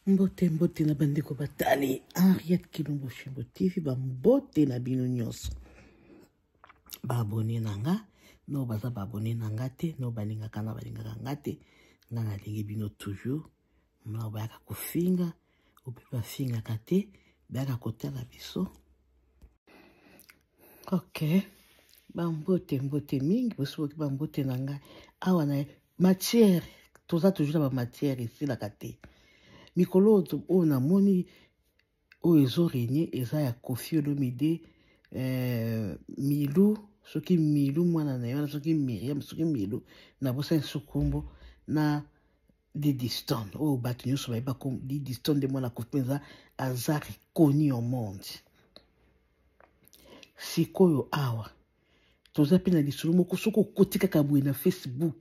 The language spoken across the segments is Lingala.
Mbote mbote na bandeko batali Henriette Kilombo Chimbo TV ba mbote na bino nyonso ba abonné nanga no baza ba abonné nanga te no balingaka na balingaka ngate nga na lingi bino toujours mna bayaka kofinga ope bafinga kate bayaka kotala biso. Ok, ba mbote mbote mingi bosoki ba mbote nanga awa na matière toza toujours na ba matière ici la kate mikolo o na moni o ezo régné eza ya Koffi Olomide Milu soki Milu mwana na yana soki Miriam soki Milu na bosa Nsukumbo na Didi Stone o bato nyonso bayeba comme Didi Stone de mwana Koffi eza aza reconnu au monde. Sikoyo awa toza pe na lisolo moko soki okoti kaka boye na Facebook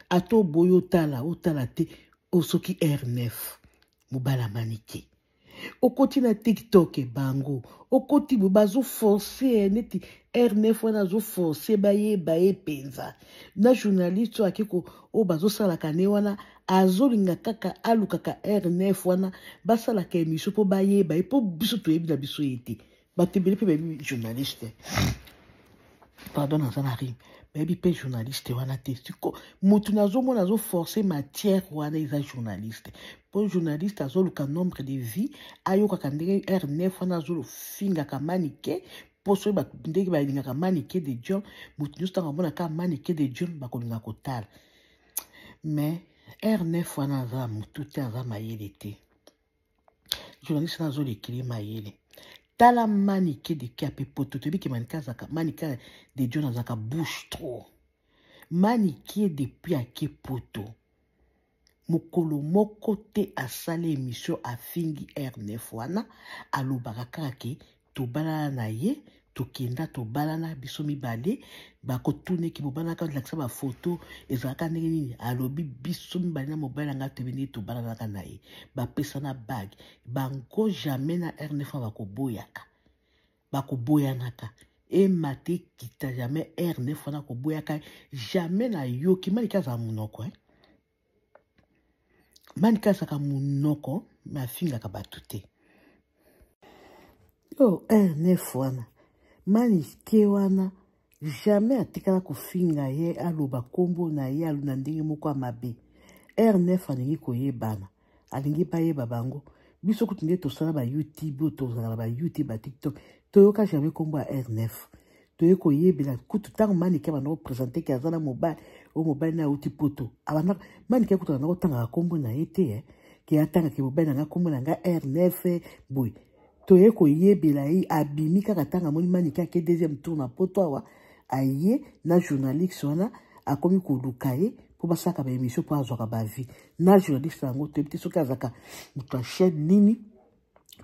ato boye otala te osoki R9 mobala manike okoti na TikTok bango okoti bo bazo forcer neti R9 wana zo forcer baye penza na journaliste akiko o bazo sala kane wana azolinga kaka alukaka R9 wana basala ka émission po baye po biso to yebi na biso yete batebele pe baby journaliste pardon na zanari baby pe journaliste wana te siko mutu nazo mona zo forcer matière wana eza journaliste po journaliste azoluka nombre de vie ayoka kandenge R9 wana azolo finga ka manike poso ba ndenge ba linga ka manike de John mutu nyusta ngomona ka manike de John bakolinga kotala mais R9 wana za mutu te aza mayele te journaliste nazo lekili mayele tala manike de kiape poto tobi ki manika de John azaka bouche trop manike de piake poto mokolo moko te asala émission afingi R9 wana alobaka kaka ke tobalana na ye tokenda tobalana biso mibale bakotune ki bobana ka lakisa ba photo ezalaka ndenge nini alobi biso mibale na mobile nga tebende tobalana ka na ye bapesa na bag bango jamais na R9 bakoboyanaka emate kita jamais R9 wana koboyaka jamais na yoki manika za munoko manika saka munoko mafingaka bato te yo R9 wana manike wana jamais atikala kofinga ye aloba kombo na ye aluna ndenge moko mabe R9 alingi koyebana alingi bayeba bango biso kutu nde tosala ba YouTube tozala ba YouTube ba TikTok toyoka jamais kombo ya R9 toye koyebela kutu tango manike bana représenter ki azana mobile na uti poto abana manike kutu na kotanga kombo na ye te ki atanga ki mobile na kombo na nga R9 boy toye koyebela ye abimi kaka tanga moni manike ke deuxième tour na poto awa aye na journaliste wana akomi koluka ye po basaka ba émission po azwaka ba vie na journaliste yango toyebi soki azaka mutu chaîne nini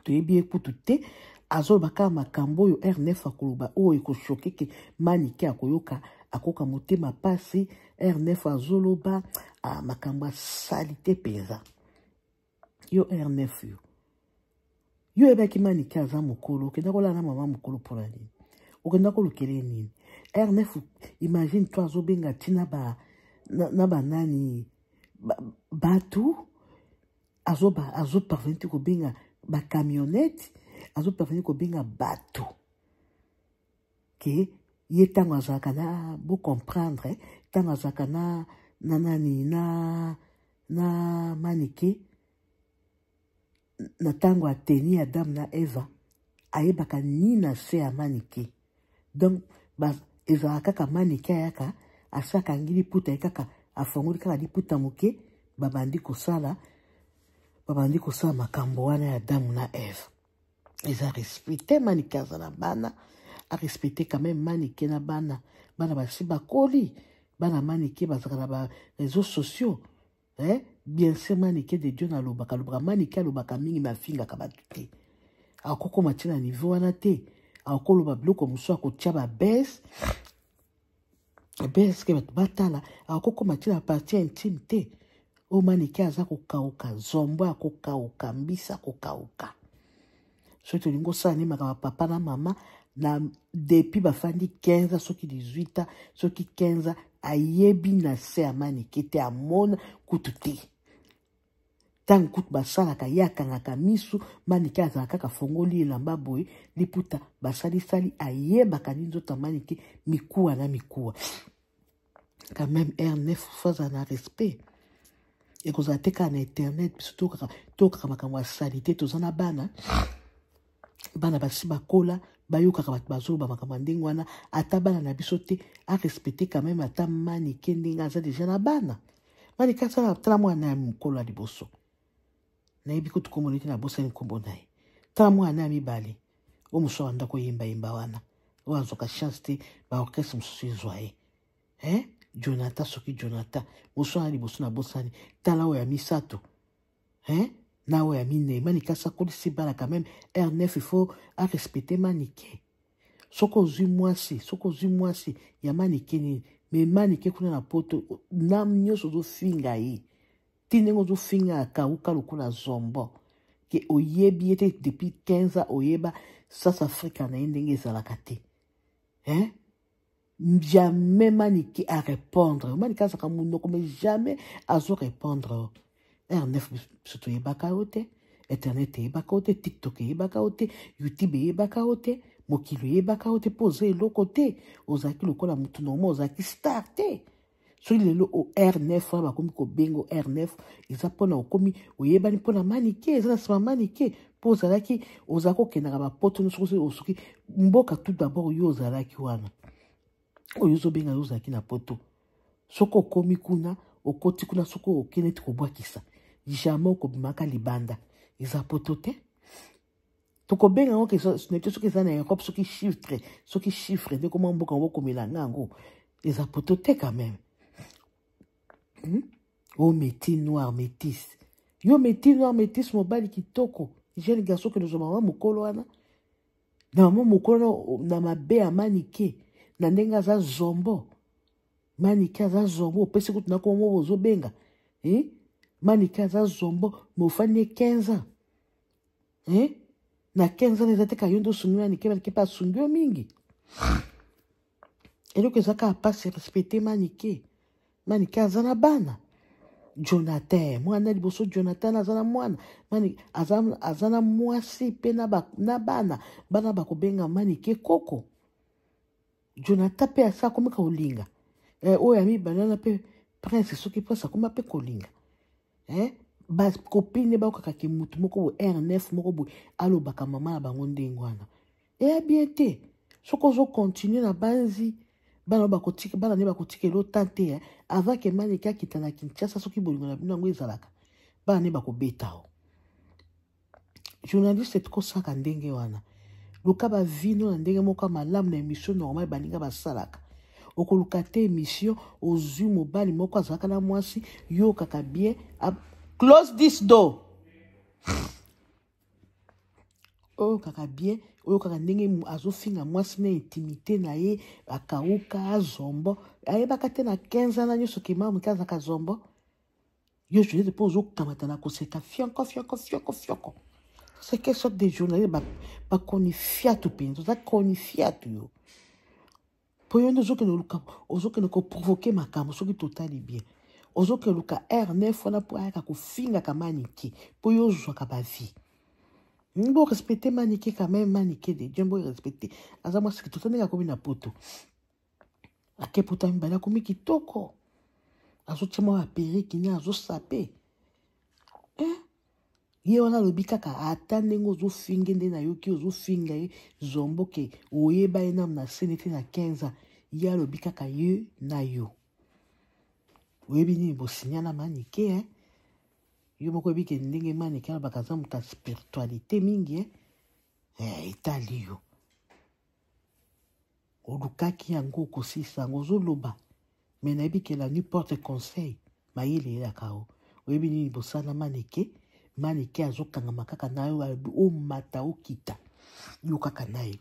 toyebi ekutu te azolobaka makambo oyo R9 akoloba oyo ekoshoke ke manike akoyoka akoka motema pasi R9 azoloba makambo asali te penza yo R9 yo ebaki manike aza mokolo okenda kolala na mama mokolo mpona nini okenda kolukele nini R9 imagine to azobenga ntina na banani batu azoparvenir te kobenga bacamionnette azoparvenir kobenga batu ke ye ntango azalaka na bocomprendre ntango azalaka na nani na manike na ntango ateni Adam na Eva ayebaka nini na se ya manike donc ezalaka kaka manike ayaka asaka ngi liputa ye kaka afongoli kaka liputa moke babandi kosala makambo wana ya Adamu na Eve eza respecte manike aza na bana arespecte quand même manike na bana basi bakoli bana manike bazaka na ba réseaux sociaux bien sûr manike de Dieu alobaka manike alobaka mingi mafingaka bato te akokoma tina niveau wana te akoloba biloko mosusu akotia babese ke bato batala akokoma tina partie intime te o manike aza kokauka zombo akokauka mbisa akokauka soki tolingi osala nde makambo papa na mama na depuis bafandi 15 soki 18 soki 15 ayebi na se ya manike te amona kutu te Tant que basalaka yakangaka misu manike azalaka kaka fongoli elamba boye liputa basali sali ayebaka nini nzota manike mikuwa na mikuwa. Quand même R9 faza na respect. Et qu'on a été en internet surtout to kaka makambo ya salite tozana bana basi bakola bayoka bat bazolo ba makambo ndenge wana ata bana na biso te a respecter quand même ata manike ndenge aza déjà na bana. Manike sala tala mwana ya mukolo ya liboso. Na yebi ko tukomolete na bosa nkombo naye. Tala mwana ya mibale. O muso anda ko yemba wana. O azoka chance te ba orchestre muso ezwaye. Jonathan soki Jonathan muso na liboso na bosani tala o ya misato. Na o ya mine manike sa ko si bala quand même R9 il faut à respecter manike. Soko zui mwasi ya manike ni me manike kuna na poto nam nyoso zo finga yi. Tinengo zo finga akauka lokuna zombo. Ke oyebi ete depuis 15 ans oyeba South Africa na ndenge ezalaka te. Jamais manike à répondre. Manike saka munoko mais jamais azo répondre. R9 surtout yebaka ote, internet yebaka ote, TikTok yebaka ote, YouTube yebaka ote, mokilo yebaka ote pose eloko te. Ozaki lokola mutu normal ozaki star te. So lelo o R9 ba komi ko bengo R9 eza pona okomi oyebani pona manike eza sama manike pose laki ozako kenaka ba poto no soki mboka tout d'abord yo ozalaki wana oyo zo benga ozaki na poto soko komi kuna okoti kuna soko okene ti kobwakisa jamais okobimaka libanda eza poto te toko benga ngo ke soki eza na Europe soki chiffre de comment mboka okomela ngango eza poto te quand même. Oh, métis noir, métis. Yo, métis noir, métis, mobile kitoko. Jeune garçon que nous avons mokolo wana. Na maman mokolo na mabe a manike. Na ndenga za zombo. Manike za zombo. Pese kuti na komo bozo benga. Manike za zombo. Mofanye 15 ans. Na 15 ans nezate kayondo sungu manike manike pa sungu mingi. Et donc ça ka pas se respecter manike. Manike azana bana. Jonathan, mwana liboso Jonathan azana mwana. Mani azana mwasi pe na bana. Bana bakobenga manike koko. Jonathan pe asa komeka olinga. Oya mi banana pe prince soki pasa koma pe kolinga. Ba copine ba okaka mutu moko R9 moko bo alo baka mama na bango ndengwana. Bien te. Soko zo continue na banzi bana bakotike bana ne bakotike lo tante avant que manike akita na Kinshasa soki bolingo na bino ngo ezalaka bana ne bakobetao journaliste ko saka ndenge wana luka ba vino na ndenge moko malamu na émission normal baninga basalaka okoluka te émission ozui mobali moko azalaka na mwasi yo kaka bien close this door o kaka bien oyo kaka ndenge azofinga mwasi na intimité na ye akauka azombo ayebaka te na 15 ans na nyonso kema mikaza ka zombo yo je ne peux pas okamata na koseka fianko c'est quelle sorte de journaliste ba konifiatu penzo za konifiatu yo po yo ozokende ko provoquer makambo soki totali bien ozokende luka R9 wana po ayaka kofinga ka manike po yo zwaka ba vie. Nous respecter manike quand même manike de Dieu respecter azama ce que tout ça comme na poto ake poto mbala komi kitoko azo tshema wa periki ni azo sape ye wana lobika ka atande ngozo finge nde na yoki ozo finga ye zombo ke oyeba ena na senete na 15 ans ya lobika ka ye na yo webi ni bosinyana manike yo moko ebike ndenge manike na bakaza muta spiritualité mingi itali yo olukaki yango kosisa yango ozoloba me na ebike la nuit porte conseil mayele elakao oyebi nini bosala manike azokangama kaka na yo omata okita yo kaka na ye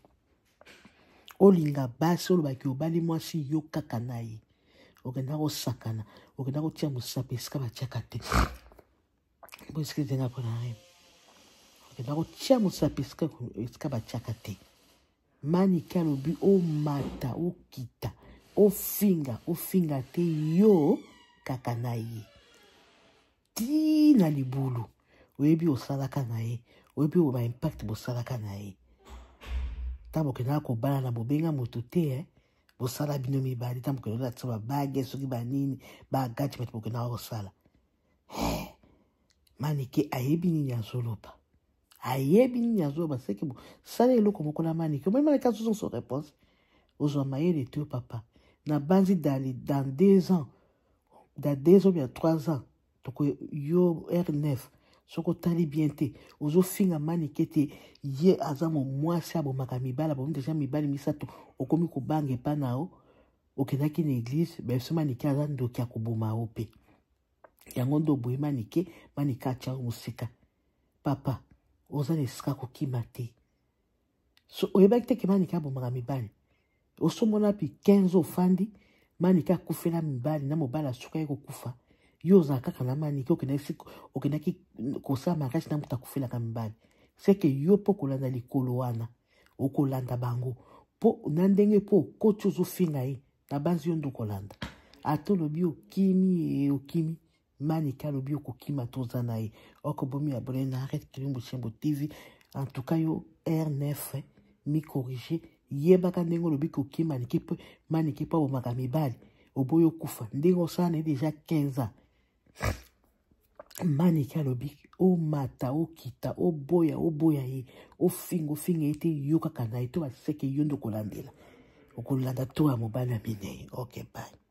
olinga basi olobaki obali mwasi yo kaka na ye okenda kosakana okenda kotia mosapi esika batiaka te Boisque de Napoléon. Donc, tia mosapi esika batiaka te. Manike alobi o mata o kita o finga te yo kaka na ye. ti na libulu oyebi osalaka na ye oyebi o ba impact bosalaka na ye ta bokena kobala na bobenga moto te bosala bino mibali ta bokena olatisa babage soki banini bagati bato bokena kosala manike ayebi nini azoloba seke sala eloko moko na manike omoi manike azozonga so réponse ozwa mayele te papa na banzi dans 2 ans dans 2 ans bien 3 ans toko yo R9 soko tali bien te ozofinga manike te ye aza mwasi abomaka mibali abomi deja mibali misato okomi kobanga epa na yo okendaki na église beso manike aza ndoki ya koboma yo mpe yango ndo boye manike atya mosika papa oza na esika kokima te so oyebaki te ke manike abomaka mibali osomona pi 15 ofandi manike akufela mibali na mobali asuka ye kokufa yo ozala kaka na manike okendaki kosala makasi na moto akufelaka mibali seke yo mpo kolanda likolo wana okolanda bango mpo na ndenge mpo okoti ozofinga ye na banzi yo ndo kolanda ata olobi okimi manike alobi okokima toza na ye okobomi abone na Arrête Kilimbo Chembo TV en tout cas yo R9 mi corriger yebaka ndenge olobi kokima manike mpo abomaka mibali oboyi okufa ndenge osala na ye deja 15 ans manike alobi omata okita oboya ye ofinga ye te yo kaka na ye to baseke yo ndo kolandela okolanda to ya mobali ya minei ok bye